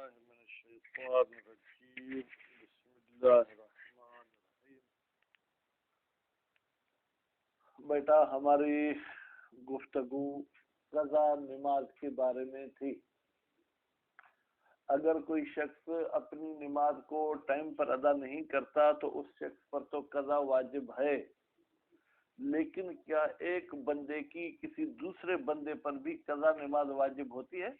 باللہ من الشیطان الرجیم بسم اللہ الرحمن الرحیم۔ بیٹا ہماری گفتگو قضا نماز کے بارے میں تھی۔ اگر کوئی شخص اپنی نماز کو ٹائم پر ادا نہیں کرتا تو اس شخص پر تو قضا واجب ہے، لیکن کیا ایک بندے کی کسی دوسرے بندے پر بھی قضا نماز واجب ہوتی ہے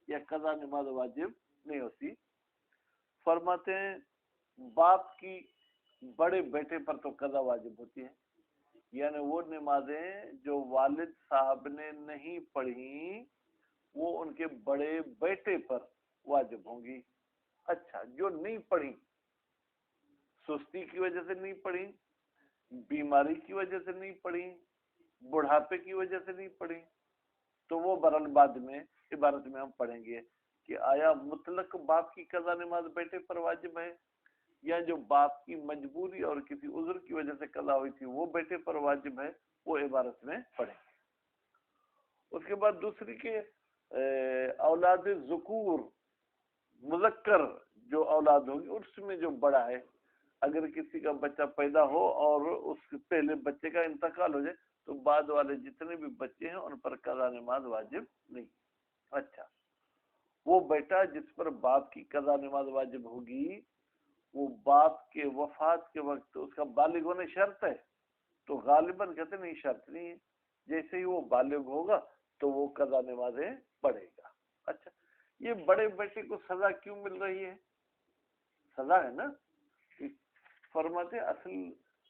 یا قضا نماز واجب نہیں ہوتی؟ فرماتے ہیں باپ کی بڑے بیٹے پر تو قضا واجب ہوتی ہے، یعنی وہ نمازیں جو والد صاحب نے نہیں پڑھی وہ ان کے بڑے بیٹے پر واجب ہوں گی۔ اچھا، جو نہیں پڑھی، سستی کی وجہ سے نہیں پڑھی، بیماری کی وجہ سے نہیں پڑھی، بڑھاپے کی وجہ سے نہیں پڑھی، تو وہ برال بعد میں عبارت میں ہم پڑھیں گے کہ آیا مطلق باپ کی قضا نماز بیٹے پر واجب ہے یا جو باپ کی مجبوری اور کسی عذر کی وجہ سے قضا ہوئی تھی وہ بیٹے پر واجب ہے، وہ عبارت میں پڑھیں گے۔ اس کے بعد دوسری کہ اولاد ذکور مذکر جو اولاد ہوگی اس میں جو بڑا ہے، اگر کسی کا بچہ پیدا ہو اور اس پہلے بچے کا انتقال ہو جائے تو بعد والے جتنے بھی بچے ہیں ان پر قضا نماز واجب نہیں۔ اچھا، وہ بیٹا جس پر باپ کی قضا نماز واجب ہوگی وہ باپ کے وفات کے وقت اس کا بالغ ہونے شرط ہے تو غالباً کہتے نہیں شرط نہیں ہے، جیسے ہی وہ بالغ ہوگا تو وہ قضا نمازیں پڑھے گا۔ اچھا، یہ بڑے بیٹے کو سزا کیوں مل رہی ہے؟ سزا ہے نا، فرماتے اصل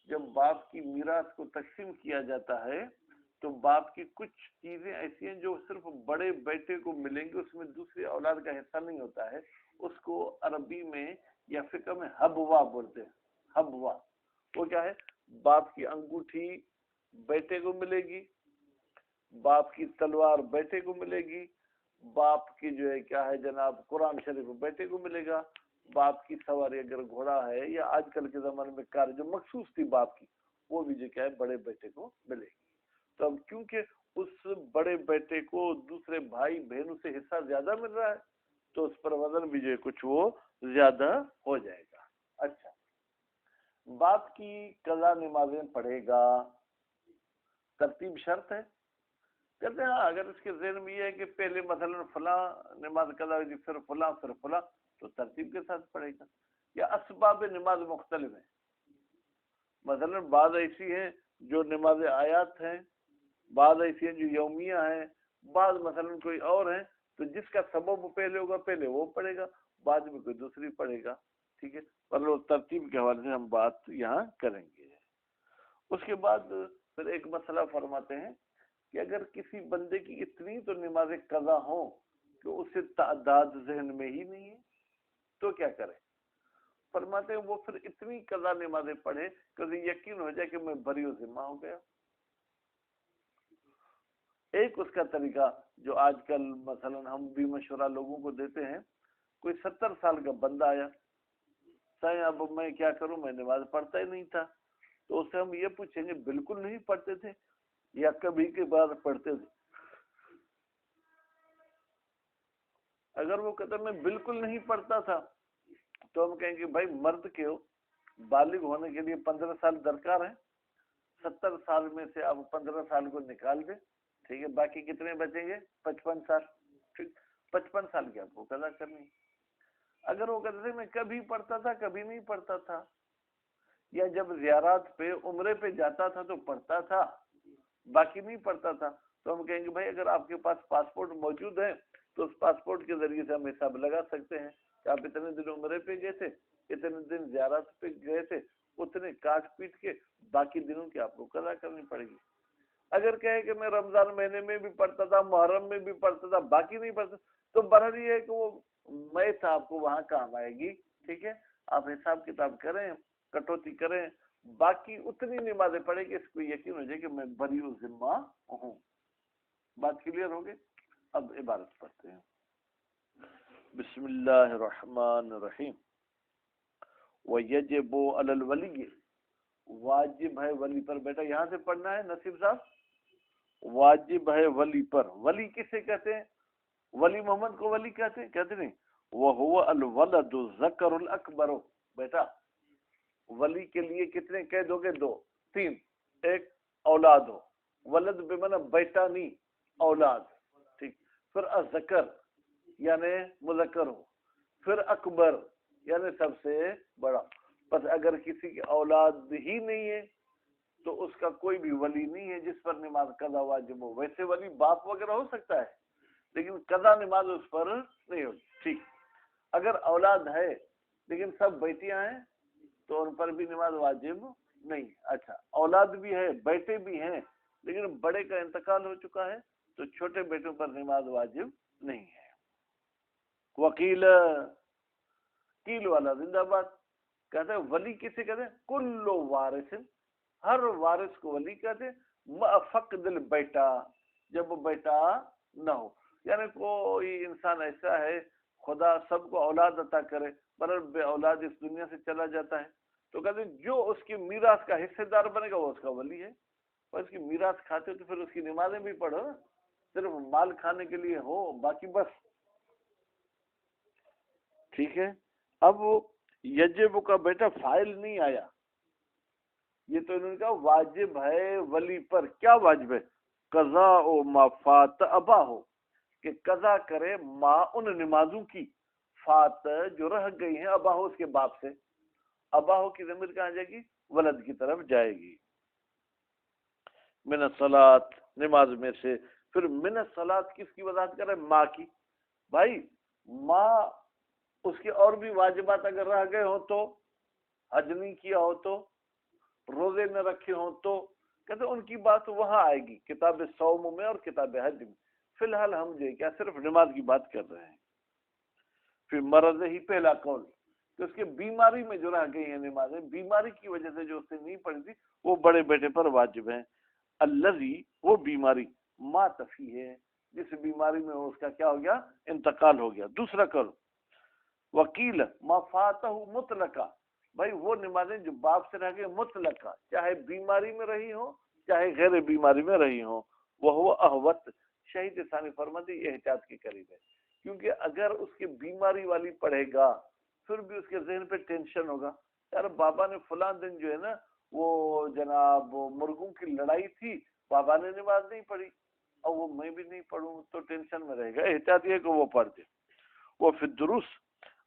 جب باپ کی میراث کو تقسیم کیا جاتا ہے تو باپ کی کچھ چیزیں ایسی ہیں جو صرف بڑے بیٹے کو ملیں گی، اس میں دوسری اولاد کا حصہ نہیں ہوتا ہے، اس کو عربی میں یا فقہ میں حبوا بولتے ہیں۔ حبوا وہ کیا ہے؟ باپ کی انگوٹھی بیٹے کو ملے گی، باپ کی تلوار بیٹے کو ملے گی، باپ کی جو ہے کیا ہے جناب قرآن شریف بیٹے کو ملے گا، باپ کی سواری اگر گھوڑا ہے یا آج کل کے زمانے میں کار جو مخصوص تھی باپ کی وہ بھی جو کیا ہے بڑے بیٹے کو ملے گی۔ تو اب کیونکہ اس بڑے بیٹے کو دوسرے بھائی بہنوں سے حصہ زیادہ مل رہا ہے تو اس پر وزن بھی جو ہے کچھ وہ زیادہ ہو جائے گا۔ اچھا، باپ کی قضا نمازیں پڑھے گا، ترتیب شرط ہے؟ کہتے ہیں ہاں، اگر اس کے ذہن میں یہ ہے کہ پہلے مثلا فلاں نماز قضا ہوئی پھر فلاں تو ترتیب کے ساتھ پڑھے گا۔ یا اسباب نماز مختلف ہیں، مثلا بعض ایسی ہیں جو نماز آیات ہیں، بعض ایسی ہیں جو یومیہ ہیں، بعض مثلا کوئی اور ہیں تو جس کا سبب پہلے ہوگا پہلے وہ پڑھے گا، بعد میں کوئی دوسری پڑھے گا۔ ٹھیک ہے، پر وہ ترتیب کے حوالے سے ہم بات یہاں کریں گے۔ اس کے بعد پھر ایک مسئلہ فرماتے ہیں کہ اگر کسی بندے کی اتنی تو نماز قضا ہوں کہ اسے تعداد ذہن میں ہی نہیں ہے تو کیا کرے؟ فرماتے ہیں وہ پھر اتنی قضا نمازیں پڑھے کہ اسے یقین ہو جائے کہ میں بری و ذمہ ہو گیا۔ ایک اس کا طریقہ جو آج کل مثلا ہم بھی مشورہ لوگوں کو دیتے ہیں، کوئی 70 سال کا بندہ آیا، سائیں اب میں کیا کروں، میں نماز پڑھتا ہی نہیں تھا، تو اس سے ہم یہ پوچھیں گے بالکل نہیں پڑھتے تھے یا کبھی کے بعد پڑھتے تھے؟ اگر وہ کہتا میں بالکل نہیں پڑھتا تھا تو ہم کہیں گے بھائی مرد کے ہو، بالغ ہونے کے لیے 15 سال درکار ہیں، 70 سال میں سے آپ 15 سال کو نکال دیں، ٹھیک ہے، باقی کتنے بچیں گے؟ 55 سال۔ ٹھیک، 55 سال کی آپ کو قضا کرنی۔ اگر وہ کہتے تھے میں کبھی پڑھتا تھا کبھی نہیں پڑھتا تھا، یا جب زیارات پہ عمرے پہ جاتا تھا تو پڑھتا تھا باقی نہیں پڑھتا تھا، تو ہم کہیں گے بھائی اگر آپ کے پاس پاسپورٹ موجود ہے تو اس پاسپورٹ کے ذریعے سے ہم حساب لگا سکتے ہیں کہ آپ اتنے دن عمرے پہ گئے تھے، اتنے دن زیارت پہ گئے تھے، اتنے کاٹ پیٹ کے باقی دنوں کی آپ کو قضا کرنی پڑے گی۔ اگر کہے کہ میں رمضان مہینے میں بھی پڑھتا تھا، محرم میں بھی پڑھتا تھا، باقی نہیں پڑھتا، تو برحال یہ ہے کہ وہ میت آپ کو وہاں کام آئے گی۔ ٹھیک ہے، آپ حساب کتاب کریں، کٹوتی کریں، باقی اتنی نمازیں پڑھیں کہ اس کو یقین ہو جائے کہ میں بری و ذمہ ہوں۔ بات کلیئر ہوگی؟ اب عبارت پڑھتے ہیں۔ بسم اللہ الرحمن الرحیم۔ وَيَجِبُ عَلَى الْوَلِيِّ، واجب ہے ولی پر۔ بیٹا یہاں سے پڑھنا ہے نصیب صاحب، واجب ہے ولی پر۔ ولی کسے کہتے ہیں؟ ولی محمد کو ولی کہتے ہیں؟ کہتے نہیں، وَهُوَ الْوَلَدُ الذَّكَرُ الْأَكْبَرُ، بیٹا ولی کے لیے کتنے قید ہو گئے؟ 2 3، ایک اولاد ہو، ولد بمعنی بیٹا نہیں اولاد، ٹھیک، پھر الذکر یعنی مذکر ہو، پھر اکبر یعنی سب سے بڑا. بس اگر کسی کی اولاد ہی نہیں ہے تو اس کا کوئی بھی ولی نہیں ہے جس پر نماز قضا واجب ہو. ویسے ولی باپ وغیرہ ہو سکتا ہے لیکن قضا نماز اس پر نہیں ہوگی. ٹھیک، اگر اولاد ہے لیکن سب بیٹیاں ہیں تو ان پر بھی نماز واجب نہیں. اچھا، اولاد بھی ہے بیٹے بھی ہیں لیکن بڑے کا انتقال ہو چکا ہے تو چھوٹے بیٹوں پر نماز واجب نہیں ہے. وکیل کیل والا زندہ باد کہتے ہیں ولی کسے کہتے ہیں؟ کل وارث، ہر وارث کو ولی کہتے ہیں، فقد البیٹا، جب بیٹا نہ ہو. یعنی کوئی انسان ایسا ہے خدا سب کو اولاد عطا کرے پر بے اولاد اس دنیا سے چلا جاتا ہے تو کہتے ہیں جو اس کی میراث کا حصے دار بنے گا وہ اس کا ولی ہے. اور اس کی میراث کھاتے تو پھر اس کی نمازیں بھی پڑھو نا، صرف مال کھانے کے لیے ہو باقی بس. ٹھیک ہے، اب یجب کا بیٹا فائل نہیں آیا، یہ تو انہوں نے کہا واجب ہے ولی پر. کیا واجب ہے؟ قضاء ما فات ابا ہو، کہ قضا کرے ما ان نمازوں کی فات جو رہ گئی ہیں ابا ہو اس کے باپ سے. ابا ہو کی ضمیر کہاں جائے گی؟ ولد کی طرف جائے گی. من الصلاۃ نماز میں سے. پھر من الصلاۃ کس کی وضاحت کر رہے ہیں؟ ماں کی. بھائی ماں اس کے اور بھی واجبات اگر رہ گئے ہوں تو، حج نہیں کیا ہو تو، روزے نہ رکھے ہوں تو، کہتے ان کی بات وہاں آئے گی کتاب صوم میں اور کتاب حج میں. فی الحال ہم جو کیا صرف نماز کی بات کر رہے ہیں. پھر مرض ہی پہلا قول کہ اس کے بیماری میں جو رہ گئی ہیں نمازیں، بیماری کی وجہ سے جو اس نے نہیں پڑھی تھی وہ بڑے بیٹے پر واجب ہیں. الذی وہ بیماری ما تفی ہے جس بیماری میں اس کا کیا ہو گیا؟ انتقال ہو گیا. دوسرا قول وکیل ما فاتہ مطلقہ، بھائی وہ نمازیں جو باپ سے رہ گئے مطلقہ، چاہے بیماری میں رہی ہوں چاہے غیر بیماری میں رہی ہوں. وہ احوت شہید ثانی فرماتی احتیاط کے قریب ہے، کیونکہ اگر اس کی بیماری والی پڑھے گا پھر بھی اس کے ذہن پہ ٹینشن ہوگا، یار بابا نے فلاں دن جو ہے نا وہ جناب مرغوں کی لڑائی تھی، بابا نے نماز نہیں پڑھی اور وہ میں بھی نہیں پڑھوں تو ٹینشن میں رہے گا. احتیاط یہ کہ وہ پڑھ دے. وہ پھر درست،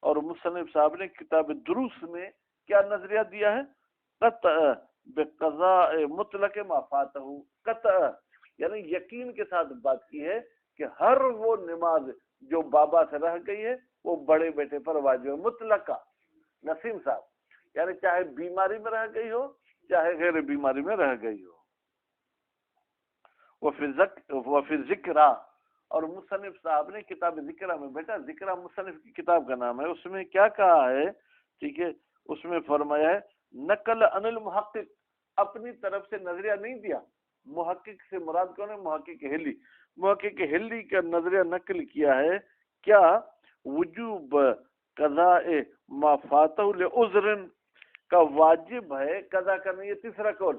اور مصنف صاحب نے کتاب دروس میں کیا نظریہ دیا ہے؟ قطع بقضاء مطلق ما فاتہ، قطع یعنی یقین کے ساتھ بات کی ہے کہ ہر وہ نماز جو بابا سے رہ گئی ہے وہ بڑے بیٹے پر واجب ہے مطلقہ. نسیم صاحب یعنی چاہے بیماری میں رہ گئی ہو چاہے غیر بیماری میں رہ گئی ہو. وہ پھر ذکرہ، اور مصنف صاحب نے کتاب ذکرہ میں، بیٹا ذکرہ مصنف کی کتاب کا نام ہے، اس میں کیا کہا ہے؟ ٹھیک ہے، اس میں فرمایا ہے نقل عن المحقق، اپنی طرف سے نظریہ نہیں دیا. محقق سے مراد کون ہے؟ محقق ہلی. محقق ہلی کا نظریہ نقل کیا ہے. کیا؟ وجوب قضاء ما فاتہ لعذر کا واجب ہے قضا کرنا. یہ تیسرا قول،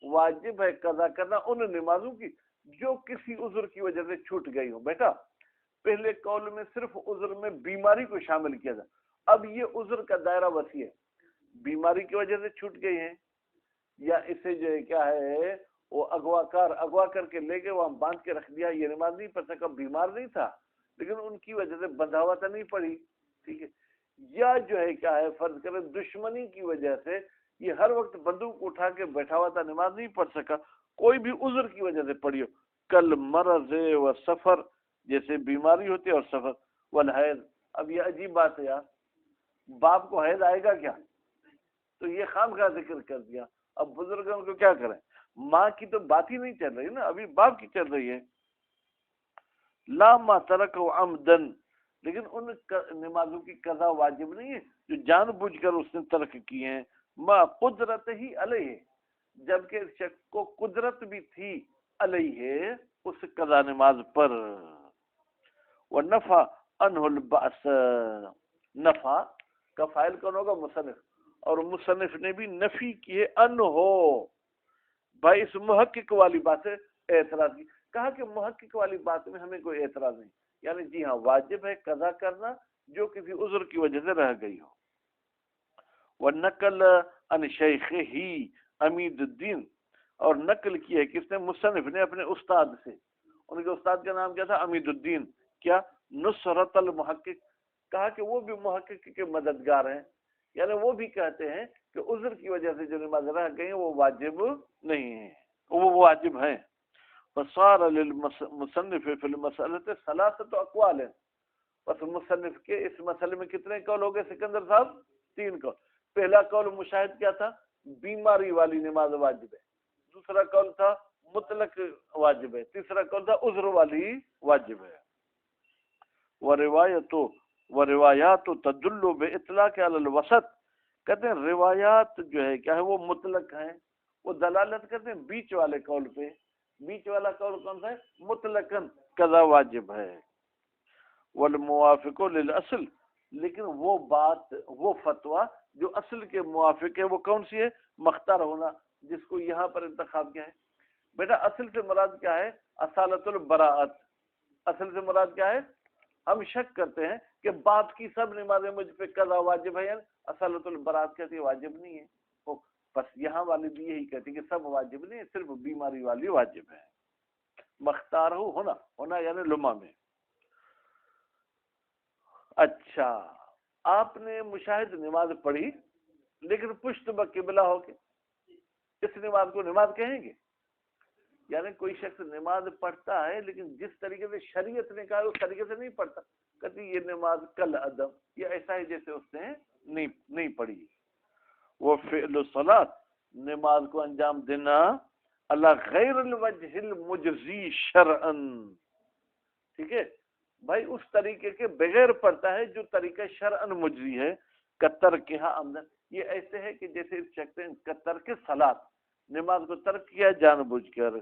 واجب ہے قضا کرنا ان نمازوں کی جو کسی عذر کی وجہ سے چھوٹ گئی ہو. بیٹا پہلے قول میں صرف عذر میں بیماری کو شامل کیا تھا، اب یہ عذر کا دائرہ وسیع ہے. بیماری کی وجہ سے چھوٹ گئی ہیں یا اسے جو ہے کیا ہے وہ اغوا کر کے لے گئے وہاں باندھ کے رکھ دیا، یہ نماز نہیں پڑھ سکا، بیمار نہیں تھا لیکن ان کی وجہ سے بندھا ہوا تھا نہیں پڑھی. ٹھیک ہے، یا جو ہے کیا ہے فرض کریں دشمنی کی وجہ سے یہ ہر وقت بندوق اٹھا کے بیٹھا ہوا تھا نماز نہیں پڑھ سکا، کوئی بھی عذر کی وجہ سے پڑھی ہو. کل مرض و سفر، جیسے بیماری ہوتی ہے اور سفر. والحیض، اب یہ عجیب بات ہے یار، باپ کو حیض آئے گا کیا؟ تو یہ خام کا ذکر کر دیا. اب بزرگوں کو کیا کریں؟ ماں کی تو بات ہی نہیں چل رہی نا، ابھی باپ کی چل رہی ہے. لا ما ترک عمدن، لیکن ان نمازوں کی قضا واجب نہیں ہے جو جان بوجھ کر اس نے ترک کی ہیں. ما قدرت ہی علیہ، جبکہ شخص کو قدرت بھی تھی علیہ اس قضا نماز پر. ونفع عنہ البأس، نفع کا فاعل کون ہوگا؟ مصنف، اور مصنف نے بھی نفی کی ہے ان ہو. بھائی اس محقق والی بات سے اعتراض کی، کہا کہ محقق والی بات میں ہمیں کوئی اعتراض نہیں، یعنی جی ہاں واجب ہے قضا کرنا جو کسی عذر کی وجہ سے رہ گئی ہو. وَنَقَلَ عَنْ شَيْخِهِ امید الدین، اور نقل کی ہے کس نے؟ مصنف نے اپنے استاد سے. ان کے استاد کا نام کیا تھا؟ امید الدین. کیا؟ نصرت المحقق. کہا کہ وہ بھی محقق کے مددگار ہیں، یعنی وہ بھی کہتے ہیں کہ عذر کی وجہ سے جو نماز رہ گئی وہ واجب نہیں ہے، وہ واجب ہیں. فصار للمصنف فی المسألة ثلاثة اقوال. بس مصنف کے اس مسئلے میں کتنے قول ہو گئے سکندر صاحب؟ 3 قول. پہلا قول مشاہد کیا تھا؟ بیماری والی نماز واجب ہے. دوسرا قول تھا مطلق واجب ہے. تیسرا قول تھا عذر والی واجب ہے. وروایات تدل باطلاق علی الوسط. کہتے ہیں روایات جو ہے کیا ہے؟ وہ مطلق ہیں، وہ دلالت کرتے ہیں بیچ والے قول پہ. بیچ والا قول کون سا ہے؟ مطلقاً قضا واجب ہے. والموافق للاصل، لیکن وہ بات، وہ فتویٰ جو اصل کے موافق ہے وہ کون سی ہے؟ مختار ہونا، جس کو یہاں پر انتخاب کیا ہے بیٹا؟ اصل سے مراد کیا ہے؟ اصالت البراءت. اصل سے مراد کیا ہے؟ ہم شک کرتے ہیں کہ باپ کی سب نمازیں مجھ پہ قضا واجب ہے، یعنی اصالت البراءت کہتی ہے واجب نہیں ہے. بس یہاں والی بھی یہی کہتی ہے کہ سب واجب نہیں ہے، صرف بیماری والی واجب ہے. مختار ہونا یعنی لمحہ میں. اچھا، آپ نے مشاہد نماز پڑھی لیکن پشت بقبلہ ہو کے، اس نماز کو نماز کہیں گے؟ یعنی کوئی شخص نماز پڑھتا ہے لیکن جس طریقے سے شریعت نے کہا اس طریقے سے نہیں پڑھتا، کہتی یہ نماز کل ادم، یہ ایسا ہے جیسے اس نے نہیں پڑھی. وہ فعل الصلاۃ، نماز کو انجام دینا اللہ غیر الوجہ المجزی شرعا. ٹھیک ہے بھائی، اس طریقے کے بغیر پڑھتا ہے جو طریقہ شرعاً مجزی ہے. کتر کہا آمدن، یہ ایسے ہے کہ جیسے چکتے ہیں کتر کے صلاۃ، نماز کو ترک کیا جان بوجھ کر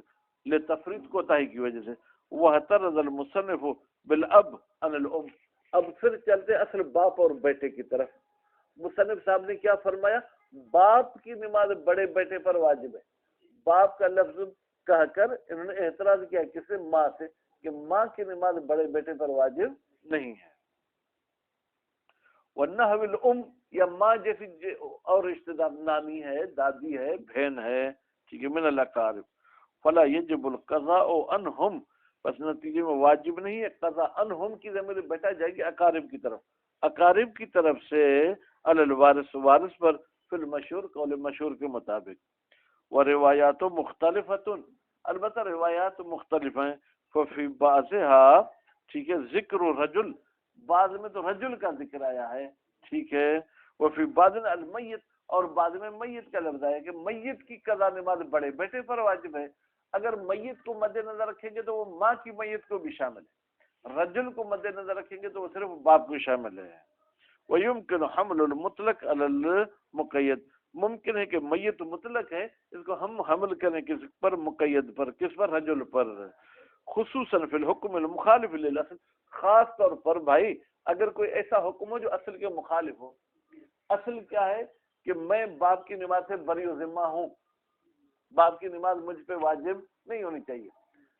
لتفرید کوتاہی کی وجہ سے. وَاعْتَرَضَ الْمُصَنِّفُ بِالْأَبْ عَنِ الْأُمِّ. اب پھر چلتے اصل باپ اور بیٹے کی طرف. مصنف صاحب نے کیا فرمایا؟ باپ کی نماز بڑے بیٹے پر واجب ہے. باپ کا لفظ کہہ کر انہوں نے اعتراض کیا کس سے؟ ماں سے، کہ ماں کی نماز بڑے بیٹے پر واجب نہیں ہے. وَنَحْوِ الْأُمِّ، یا ماں جیسی اور رشتہ دار، نانی ہے، دادی ہے، بہن ہے، ٹھیک ہے، من الاقارب. فَلَا يَجِبُ الْقَضَاءُ عَنْهُمْ، پس نتیجے میں واجب نہیں ہے قضا. عنہم کی ضمیر بیٹا جائے گی اقارب کی طرف، اقارب کی طرف سے علی الوارث، وارث پر، فی المشہور، قول مشہور کے مطابق. وروایات مختلفۃ، البتہ روایات مختلف ہیں. ففی بعضها، ٹھیک ہے، ذکر رجل، بعض میں تو رجل کا ذکر آیا ہے، ٹھیک ہے. وفی بعض المیت، اور بعض میں میت کا لفظ آیا کہ میت کی قضا نماز بڑے بیٹے پر واجب ہے. اگر میت کو مد نظر رکھیں گے تو وہ ماں کی میت کو بھی شامل ہے، رجل کو مد نظر رکھیں گے تو وہ صرف باپ کو شامل ہے. وَيُمْكِنُ حَمْلُ الْمُطْلَقِ عَلَى الْمُقَيَّدِ، ممکن ہے کہ میت مطلق ہے، اس کو ہم حمل کریں کس پر؟ مقید پر. کس پر؟ رجل پر. خصوصاً فی الحکم المخالف للاصل، خاص طور پر بھائی اگر کوئی ایسا حکم ہو جو اصل کے مخالف ہو. اصل کیا ہے؟ کہ میں باپ کی نماز سے بری و ذمہ ہوں، باپ کی نماز مجھ پہ واجب نہیں ہونی چاہیے.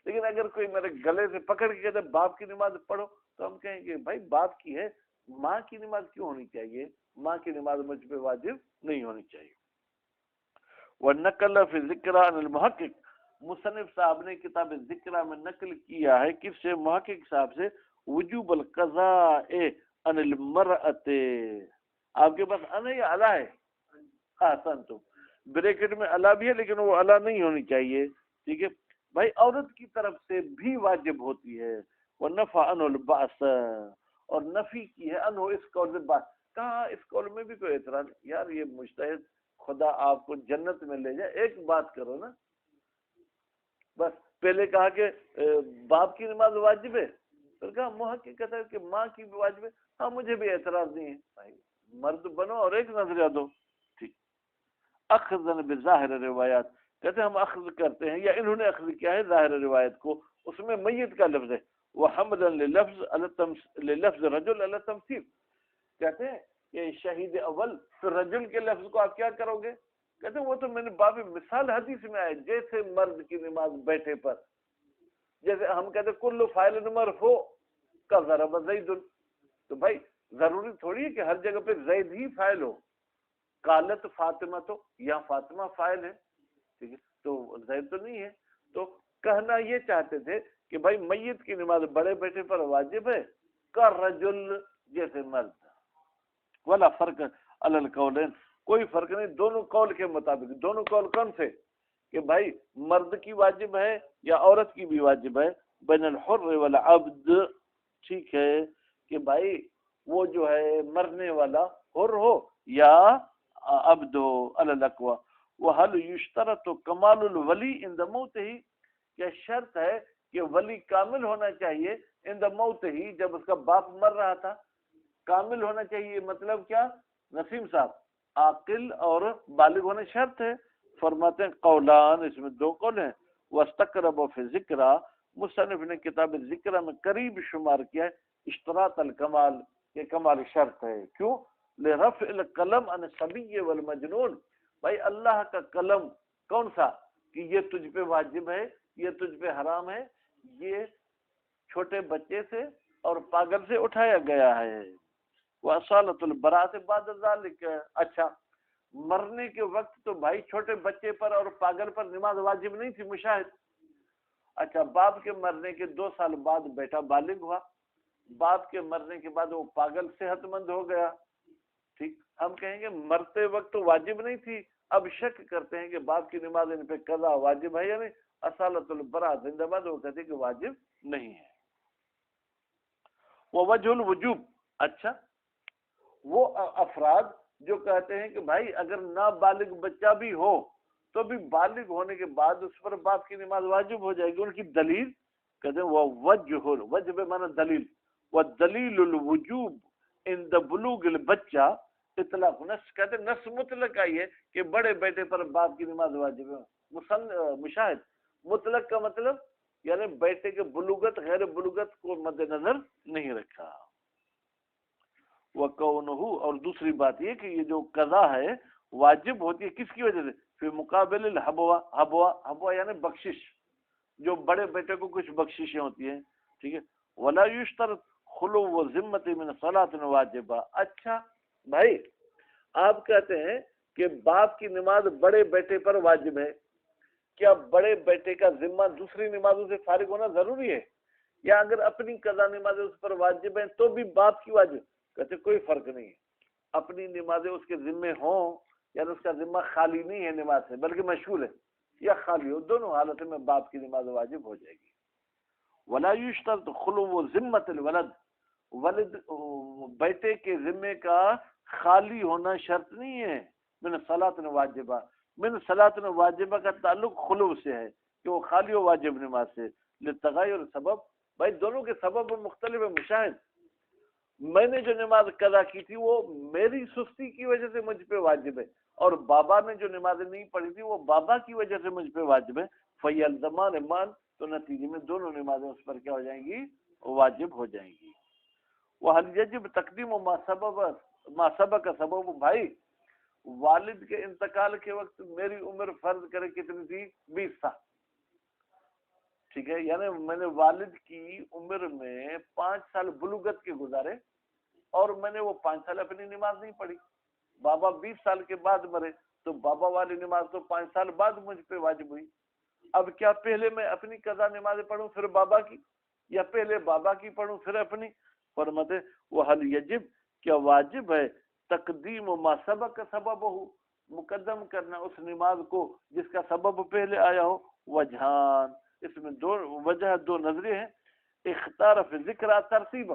لیکن اگر کوئی میرے گلے سے پکڑ کے کہتے باپ کی نماز پڑھو، تو ہم کہیں گے بھائی باپ کی ہے، ماں کی نماز کیوں ہونی چاہیے؟ ماں کی نماز مجھ پہ واجب نہیں ہونی چاہیے. وَنَقَلَ فِي الذِّكْرَى عَنِ الْمُحَقِّقِ، مصنف صاحب نے کتاب ذکرہ میں نقل کیا ہے کس سے؟ محقق صاحب سے. وجوب القضاء عن المرأة، آپ کے پاس ان ہے یا الا ہے؟ احسن، تو بریکٹ میں الا بھی ہے لیکن وہ الا نہیں ہونی چاہیے. ٹھیک ہے بھائی، عورت کی طرف سے بھی واجب ہوتی ہے. وَنَفَى عَنْهُ الْبَعْثَ، اور نفی کی ہے انہو اس قول سے بات. کہاں اس قول میں بھی کوئی اعتراض؟ یار یہ مجتہد، خدا آپ کو جنت میں لے جائے، ایک بات کرو نا. بس پہلے کہا کہ باپ کی نماز واجب ہے، پھر کہا محقق کہتا ہے کہ ماں کی بھی واجب ہے. ہاں مجھے بھی اعتراض نہیں ہے بھائی، مرد بنو اور ایک نظریہ دو. ٹھیک. اخذن بظاہر روایات، کہتے ہیں ہم اخذ کرتے ہیں، یا انہوں نے اخذ کیا ہے ظاہر روایت کو، اس میں میت کا لفظ ہے. وحملا للفظ رجل علی تمثیل، کہتے ہیں کہ شہید اول، پھر رجل کے لفظ کو آپ کیا کرو گے؟ کہتے ہیں وہ تو میں نے باب مثال حدیث میں آئے، جیسے مرد کی نماز بیٹھے پر، جیسے ہم کہتے ہیں کل فاعل مرفوع کا ضرب زید، تو بھائی ضروری تھوڑی ہے کہ ہر جگہ پہ زید ہی فاعل ہو. قالت فاطمہ تو یہاں فاطمہ فاعل ہے, ٹھیک ہے, تو زید تو نہیں ہے. تو کہنا یہ چاہتے تھے کہ بھائی میت کی نماز بڑے بیٹے پر واجب ہے کا رجل جیسے مرد, ولا فرق علی القولین, کوئی فرق نہیں دونوں قول کے مطابق. دونوں قول کون سے کہ بھائی مرد کی واجب ہے یا عورت کی بھی واجب ہے, بین الحر والعبد, ٹھیک ہے, کہ بھائی وہ جو ہے مرنے والا حر ہو یا عبد ہو. الاقوا وهل یشترط کمال الولی عند موتہ, کیا شرط ہے کہ ولی کامل ہونا چاہیے عند موتہ, جب اس کا باپ مر رہا تھا کامل ہونا چاہیے, مطلب کیا نسیم صاحب عاقل اور بالغ ہونا شرط ہے. فرماتے ہیں قولان, اس میں دو قول ہیں. واستقرب فی ذکرہ, مصنف نے کتاب ذکرہ میں قریب شمار کیا ہے اشتراط الکمال, یہ کمال شرط ہے. کیوں؟ لرفع القلم عن الصبی والمجنون, بھائی اللہ کا قلم کون سا کہ یہ تجھ پہ واجب ہے یہ تجھ پہ حرام ہے, یہ چھوٹے بچے سے اور پاگل سے اٹھایا گیا ہے. وَأَصَالَةُ الْبَرَاءَةِ بَعْدَ ذَلِكَ, اچھا مرنے کے وقت تو بھائی چھوٹے بچے پر اور پاگل پر نماز واجب نہیں تھی, مشاہد. اچھا باپ کے مرنے کے 2 سال بعد بیٹا بالغ ہوا, باپ کے مرنے کے بعد وہ پاگل صحت مند ہو گیا, ٹھیک, ہم کہیں گے مرتے وقت تو واجب نہیں تھی, اب شک کرتے ہیں کہ باپ کی نماز ان پہ قضا واجب ہے یا نہیں. اصالۃ البراء زندہ باد, وہ کہتے ہیں کہ واجب نہیں ہے. ووجہ الوجوب, اچھا وہ افراد جو کہتے ہیں کہ بھائی اگر نابالغ بچہ بھی ہو تو بھی بالغ ہونے کے بعد اس پر باپ کی نماز واجب ہو جائے گی, ان کی دلیل کہتے ہیں وہ وجہ بے معنی دلیل, والدلیل الوجوب عند بلوغ البچہ اطلاق نص, کہتے ہیں نص مطلق آئی ہے کہ بڑے بیٹے پر باپ کی نماز واجب ہے. مشاہد مطلق کا مطلب یعنی بیٹے کے بلوغت غیر بلوغت کو مد نظر نہیں رکھا. وَقَوْنُهُ, اور دوسری بات یہ کہ یہ جو قضا ہے واجب ہوتی ہے کس کی وجہ سے, فی مقابل الحبوا, حبوا یعنی بخشش, جو بڑے بیٹے کو کچھ بخششیں ہوتی ہیں, ٹھیک ہے. وَلَا يُشْتَرْ خُلُو وَذِمَّةٍ مِنْ صَلَاةٍ وَاجِبَةٍ, اچھا بھائی آپ کہتے ہیں کہ باپ کی نماز بڑے بیٹے پر واجب ہے, کیا بڑے بیٹے کا ذمہ دوسری نمازوں سے فارغ ہونا ضروری ہے, یا اگر اپنی قضا نمازیں اس پر واجب ہیں تو بھی باپ کی واجب؟ کہتے کوئی فرق نہیں ہے, اپنی نمازیں اس کے ذمے ہوں یعنی اس کا ذمہ خالی نہیں ہے نماز سے بلکہ مشغول ہے, یا خالی ہو, دونوں حالتوں میں باپ کی نماز واجب ہو جائے گی. ولا یشترط خلو ذمۃ الولد, ولد بیٹے کے ذمے کا خالی ہونا شرط نہیں ہے. من صلاۃ واجبہ, من صلاۃ واجبہ کا تعلق خلو سے ہے کہ وہ خالی ہو واجب نماز سے. لتغیر سبب, بھائی دونوں کے سبب مختلف ہے. مشاہد میں نے جو نماز قضا کی تھی وہ میری سستی کی وجہ سے مجھ پہ واجب ہے, اور بابا نے جو نمازیں نہیں پڑھی تھی وہ بابا کی وجہ سے مجھ پہ واجب ہے. فیلزمان مان, تو نتیجے میں دونوں نمازیں اس پر کیا ہو جائیں گی, واجب ہو جائیں گی. وَهَلْ يَجِبْ تَقْدِيمُ مَا سَبَقَ سَبَبُ, بھائی والد کے انتقال کے وقت میری عمر فرض کرے کتنی تھی, 20 سال, ٹھیک ہے, یعنی میں نے والد کی عمر میں 5 سال بلوغت کے گزارے اور میں نے وہ 5 سال اپنی نماز نہیں پڑھی. بابا 20 سال کے بعد مرے تو بابا والی نماز تو 5 سال بعد مجھ پہ واجب ہوئی. اب کیا پہلے میں اپنی قضا نمازیں پڑھوں پھر بابا کی, یا پہلے بابا کی پڑھوں پھر اپنی؟ فرماتے وَهَلْ يَجِبْ, کیا واجب ہے تقدیم ما سبق سبب ہو, مقدم کرنا اس نماز کو جس کا سبب پہلے آیا ہو. وجہان, اس میں دو وجہ, دو نظریے ہیں. اختار فی ذکر ترتیب,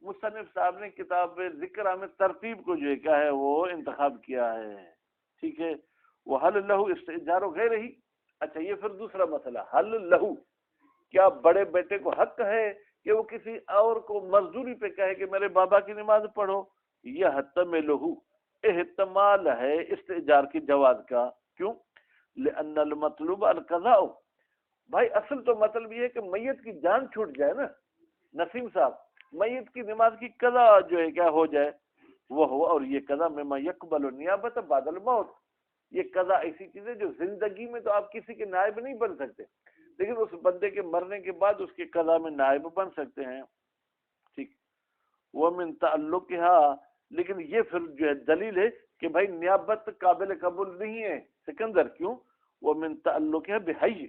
مصنف صاحب نے کتاب ذکر میں ترتیب کو جو ہے کیا ہے وہ انتخاب کیا ہے, ٹھیک ہے. وہ حل لہو استئجار غیر ہی, اچھا یہ پھر دوسرا مسئلہ, حل لہو, کیا بڑے بیٹے کو حق ہے کہ وہ کسی اور کو مزدوری پہ کہے کہ میرے بابا کی نماز پڑھو؟ یہ حتملہ, احتمال ہے استئجار کی جواز کا. کیوں؟ لأن المطلوب القضاء, بھائی اصل تو مطلب یہ ہے کہ میت کی جان چھوٹ جائے نا نسیم صاحب, میت کی نماز کی قضا جو ہے کیا ہو جائے وہ ہو. اور یہ قضا مما یقبل نیابت بعد الموت, یہ قضا ایسی چیز ہے جو زندگی میں تو آپ کسی کے نائب نہیں بن سکتے, لیکن اس بندے کے مرنے کے بعد اس کی قضا میں نائب بن سکتے ہیں, ٹھیک. ومن تعلقها، لیکن یہ پھر جو ہے دلیل ہے کہ بھائی نیابت قابل قبول نہیں ہے. سکندر کیوں؟ ومن تعلقها بحی،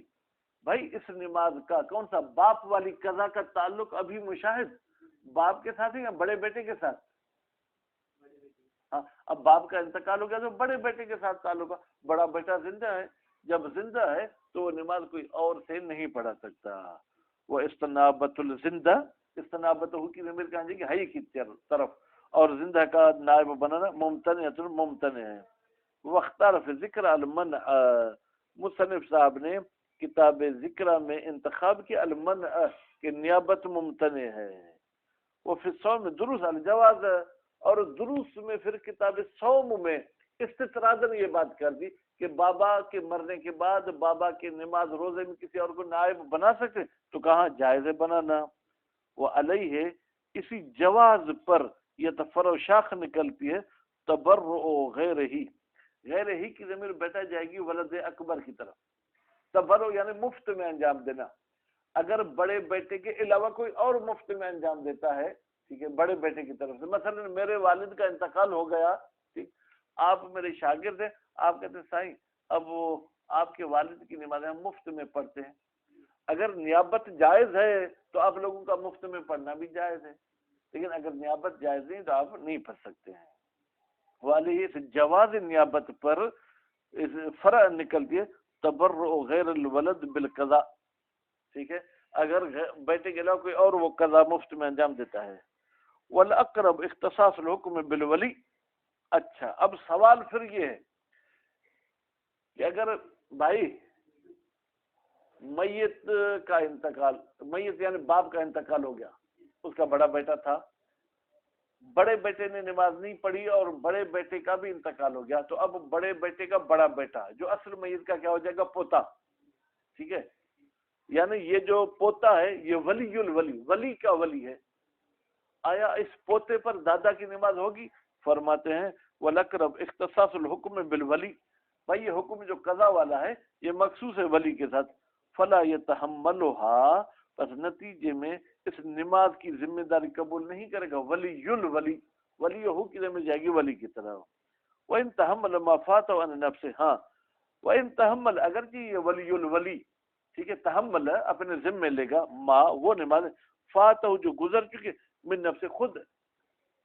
بھائی اس نماز کا کون سا باپ والی قضا کا تعلق ابھی مشاہد باپ کے ساتھ ہے یا بڑے بیٹے کے ساتھ؟ ہاں، اب باپ کا انتقال ہو گیا تو بڑے بیٹے کے ساتھ تعلق ہے. بڑا بیٹا زندہ ہے، جب زندہ ہے تو وہ نماز کوئی اور سے نہیں پڑھا سکتا. وہ استنابت الزندہ، استنابت ہو کی ضمیر کہاں جائے گی؟ حی کی طرف، اور زندہ کا نائب بنانا ممتنع ممتنع ہے. واختار فی ذکر المنع، مصنف صاحب نے کتاب ذکر میں انتخاب کی المنع کہ نیابت ممتنع ہے. وہ فی الصوم دروس الجواز، اور دروس میں پھر کتاب صوم میں استطرادن یہ بات کر دی کہ بابا کے مرنے کے بعد بابا کی نماز روزے میں کسی اور کو نائب بنا سکتے، تو کہاں جائز ہے بنانا. وہ علیہ ہے، اسی جواز پر یہ تفرع شاخ نکلتی ہے تبرع غیر ہی، غیر ہی کی ضمیر بیٹا جائے گی ولد اکبر کی طرف. تبرع یعنی مفت میں انجام دینا. اگر بڑے بیٹے کے علاوہ کوئی اور مفت میں انجام دیتا ہے، ٹھیک ہے، بڑے بیٹے کی طرف سے، مثلا میرے والد کا انتقال ہو گیا، ٹھیک، آپ میرے شاگرد ہیں، آپ کہتے ہیں سائیں اب وہ آپ کے والد کی نمازیں ہم مفت میں پڑھتے ہیں. اگر نیابت جائز ہے تو آپ لوگوں کا مفت میں پڑھنا بھی جائز ہے، لیکن اگر نیابت جائز نہیں تو آپ نہیں پڑھ سکتے ہیں. والی اس جواز نیابت پر اس فرع نکلتی ہے تبرع غیر الولد بالقضاء، ٹھیک ہے، اگر بیٹے کے علاوہ کوئی اور وہ قضا مفت میں انجام دیتا ہے. والاقرب اختصاص الحکم بالولی. اچھا، اب سوال پھر یہ ہے کہ اگر بھائی میت کا انتقال، میت یعنی باپ کا انتقال ہو گیا، اس کا بڑا بیٹا تھا، بڑے بیٹے نے نماز نہیں پڑھی اور بڑے بیٹے کا بھی انتقال ہو گیا، تو اب بڑے بیٹے کا بڑا بیٹا جو اصل میت کا کیا ہو جائے گا؟ پوتا. ٹھیک ہے، یعنی یہ جو پوتا ہے یہ ولی الولی، ولی کا ولی ہے. آیا اس پوتے پر دادا کی نماز ہوگی؟ فرماتے ہیں وَالْأَقْرَبُ اختصاص الحکم بالولی، بھائی یہ حکم جو قضا والا ہے یہ مخصوص ہے ولی کے ساتھ. فلا يتحملها، پس نتیجے میں اس نماز کی ذمہ داری قبول نہیں کرے گا ولی الولی، ولی ہو کی ذمہ جائے گی ولی کی طرح. وَإِن تَحَمَّلَ مَا فَاتَهُ عَنْ نَفْسِهِ، ہاں وَإِن تَحَمَّلَ، اگرچہ یہ ولی الولی، ٹھیک ہے، تحمل اپنے ذمہ لے گا ما وہ نماز فاتہ جو گزر چکے من نفس خود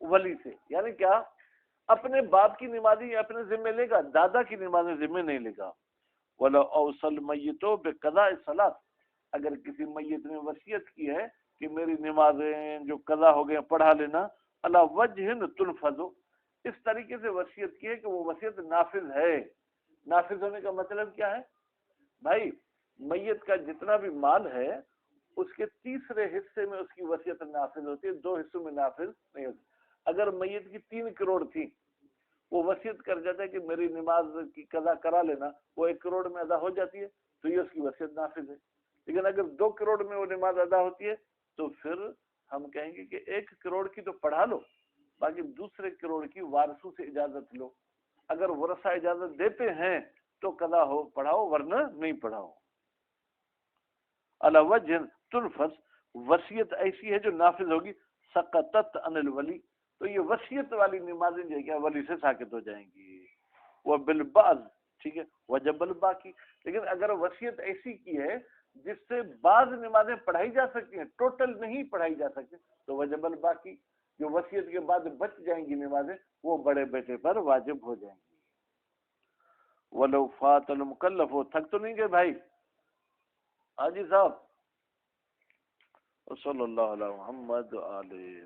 ولی سے، یعنی کیا؟ اپنے باپ کی نمازی اپنے ذمہ لے گا، دادا کی نماز ذمہ نہیں لے گا. وَلَوْ أَوْصَى الْمَيِّتُ بِقَضَاءِ الصَّلَاةِ، اگر کسی میت نے وصیت کی ہے کہ میری نمازیں جو قضا ہو گئے پڑھا لینا، عَلَى وَجْهٍ تُنْفَذُ، اس طریقے سے وصیت کی ہے کہ وہ وصیت نافذ ہے. نافذ ہونے کا مطلب کیا ہے؟ بھائی میت کا جتنا بھی مال ہے اس کے تیسرے حصے میں اس کی وصیت نافذ ہوتی ہے، 2 حصوں میں نافذ نہیں ہوتی. اگر میت کی 3 کروڑ تھی، وہ وصیت کر جاتا ہے کہ میری نماز کی قضا کرا لینا، وہ 1 کروڑ میں ادا ہو جاتی ہے تو یہ اس کی وصیت نافذ ہے. لیکن اگر 2 کروڑ میں وہ نماز ادا ہوتی ہے تو پھر ہم کہیں گے کہ 1 کروڑ کی تو پڑھا لو، باقی دوسرے کروڑ کی وارثوں سے اجازت لو. اگر ورثہ اجازت دیتے ہیں تو قضا ہو پڑھاؤ، ورنہ نہیں پڑھاؤ. علی وجہ تنفذ، وصیت ایسی ہے جو نافذ ہوگی. سقطت عن الولی، تو یہ وصیت والی نمازیں جو ہے ولی سے ساقط ہو جائیں گی. وہ بالبعض، ٹھیک ہے، وجب الباقی، لیکن اگر وصیت ایسی کی ہے جس سے بعض نمازیں پڑھائی جا سکتی ہیں، ٹوٹل نہیں پڑھائی جا سکتی، تو وجب الباقی، جو وصیت کے بعد بچ جائیں گی نمازیں وہ بڑے بیٹے پر واجب ہو جائیں گی. ولو فات المکلف، ہو تھک تو نہیں گئے بھائی؟ حاجی صاحب، صلی اللہ علیہ محمد علیہ